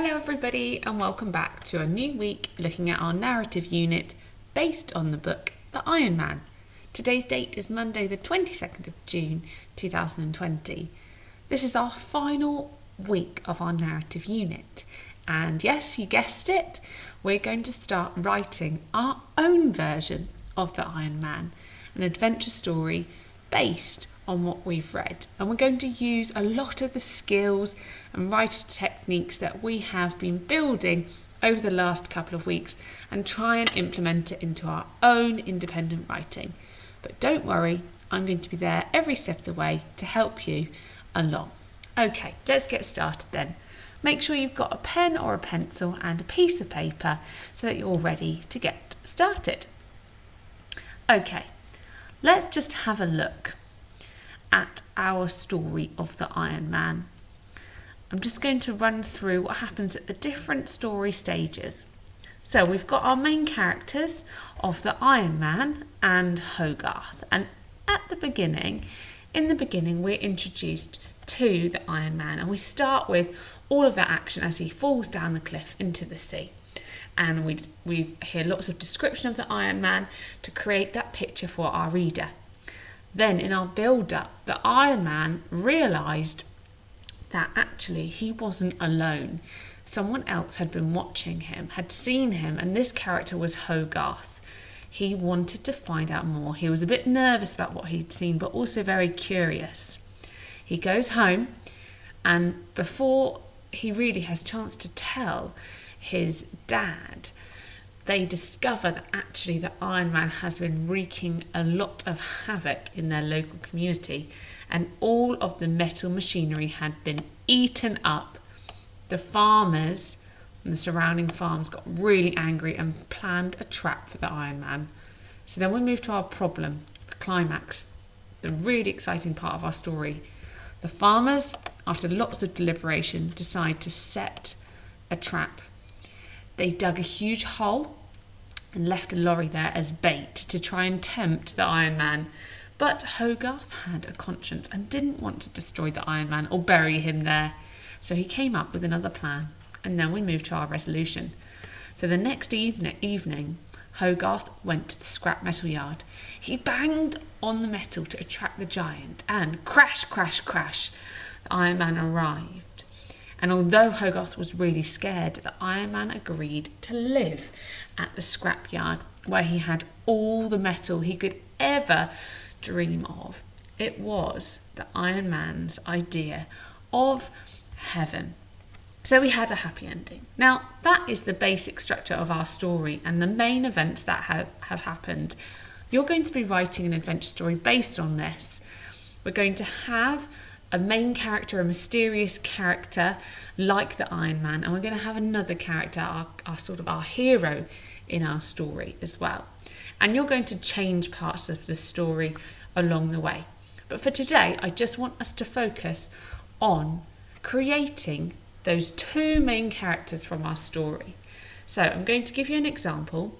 Hello everybody and welcome back to a new week looking at our narrative unit based on the book The Iron Man. Today's date is Monday the 22nd of June 2020. This is our final week of our narrative unit and yes, you guessed it, we're going to start writing our own version of The Iron Man, an adventure story based on what we've read, and we're going to use a lot of the skills and writing techniques that we have been building over the last couple of weeks and try and implement it into our own independent writing. But don't worry, I'm going to be there every step of the way to help you along. Okay, let's get started then. Make sure you've got a pen or a pencil and a piece of paper so that you're ready to get started. Okay, let's just have a look at our story of the Iron Man. I'm just going to run through what happens at the different story stages. So we've got our main characters of the Iron Man and Hogarth, and in the beginning we're introduced to the Iron Man and we start with all of that action as he falls down the cliff into the sea. And we hear lots of description of the Iron Man to create that picture for our reader. Then in our build-up, the Iron Man realised that actually he wasn't alone. Someone else had been watching him, had seen him, and this character was Hogarth. He wanted to find out more. He was a bit nervous about what he'd seen, but also very curious. He goes home, and before he really has a chance to tell his dad, they discover that actually the Iron Man has been wreaking a lot of havoc in their local community and all of the metal machinery had been eaten up. The farmers and the surrounding farms got really angry and planned a trap for the Iron Man. So then we move to our problem, the climax, the really exciting part of our story. The farmers, after lots of deliberation, decide to set a trap. They dug a huge hole and left a lorry there as bait to try and tempt the Iron Man. But Hogarth had a conscience and didn't want to destroy the Iron Man or bury him there. So he came up with another plan, and then we move to our resolution. So the next evening, Hogarth went to the scrap metal yard. He banged on the metal to attract the giant, and crash, crash, crash, the Iron Man arrived. And although Hogarth was really scared, the Iron Man agreed to live at the scrapyard where he had all the metal he could ever dream of. It was the Iron Man's idea of heaven. So we had a happy ending. Now, that is the basic structure of our story and the main events that have happened. You're going to be writing an adventure story based on this. We're going to have a main character, a mysterious character like the Iron Man, and we're going to have another character, our hero in our story as well. And you're going to change parts of the story along the way. But for today, I just want us to focus on creating those two main characters from our story. So I'm going to give you an example.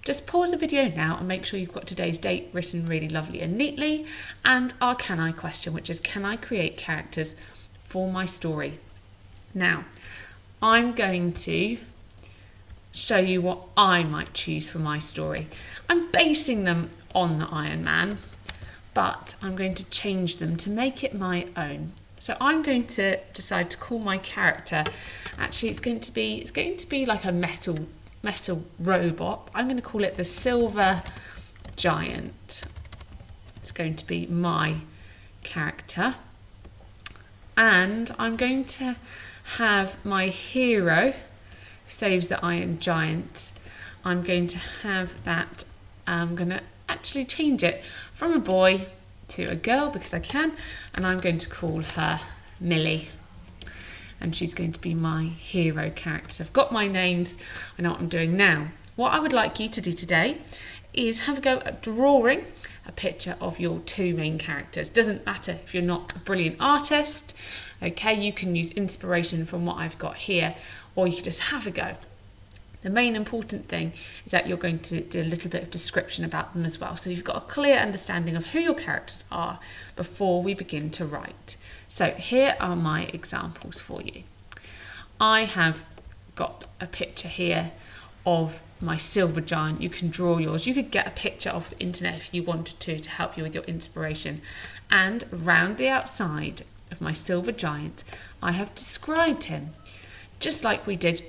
Just pause the video now and make sure you've got today's date written really lovely and neatly, and our can I question, which is, can I create characters for my story? Now, I'm going to show you what I might choose for my story. I'm basing them on the Iron Man, but I'm going to change them to make it my own. So I'm going to decide to call my character, actually it's going to be like a metal robot. I'm going to call it the Silver Giant. It's going to be my character. And I'm going to have my hero saves the Iron Giant. I'm going to have that, I'm going to actually change it from a boy to a girl because I can, and I'm going to call her Millie. And she's going to be my hero character. So I've got my names, I know what I'm doing now. What I would like you to do today is have a go at drawing a picture of your two main characters. Doesn't matter if you're not a brilliant artist, okay, you can use inspiration from what I've got here, or you can just have a go. The main important thing is that you're going to do a little bit of description about them as well. So you've got a clear understanding of who your characters are before we begin to write. So here are my examples for you. I have got a picture here of my silver giant. You can draw yours. You could get a picture off the internet if you wanted to help you with your inspiration. And round the outside of my silver giant, I have described him, just like we did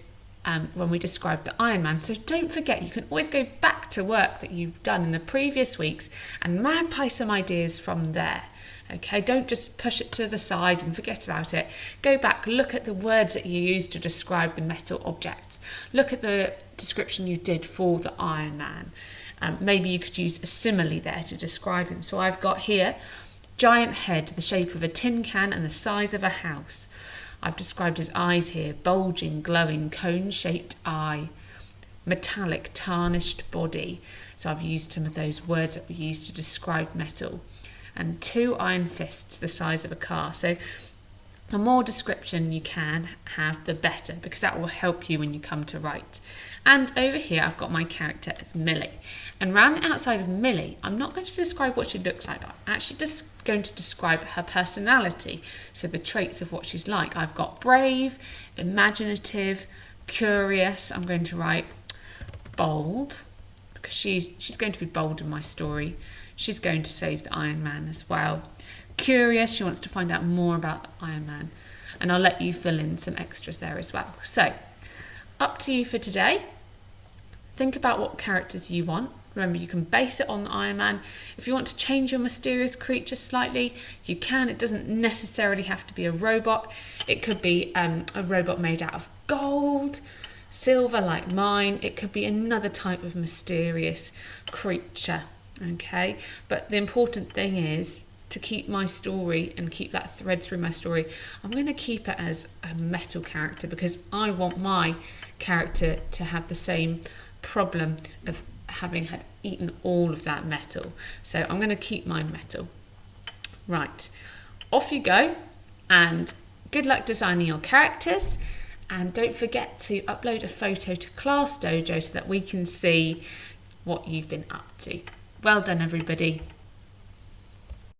when we described the Iron Man. So don't forget, you can always go back to work that you've done in the previous weeks and magpie some ideas from there. Okay, don't just push it to the side and forget about it. Go back, look at the words that you used to describe the metal objects. Look at the description you did for the Iron Man. Maybe you could use a simile there to describe him. So I've got here, giant head, the shape of a tin can and the size of a house. I've described his eyes here, bulging, glowing, cone-shaped eye, metallic, tarnished body. So I've used some of those words that we use to describe metal. And 2 iron fists, the size of a car. So the more description you can have, the better, because that will help you when you come to write. And over here, I've got my character as Millie. And around the outside of Millie, I'm not going to describe what she looks like, but I'm actually just going to describe her personality. So the traits of what she's like. I've got brave, imaginative, curious. I'm going to write bold, because she's going to be bold in my story. She's going to save the Iron Man as well. Curious, she wants to find out more about the Iron Man. And I'll let you fill in some extras there as well. So, up to you for today. Think about what characters you want. Remember, you can base it on the Iron Man. If you want to change your mysterious creature slightly, you can. It doesn't necessarily have to be a robot. It could be a robot made out of gold, silver like mine. It could be another type of mysterious creature. Okay, but the important thing is to keep my story and keep that thread through my story. I'm going to keep it as a metal character because I want my character to have the same problem of having had eaten all of that metal. So I'm going to keep my metal. Right, off you go, and good luck designing your characters. And don't forget to upload a photo to Class Dojo so that we can see what you've been up to. Well done, everybody.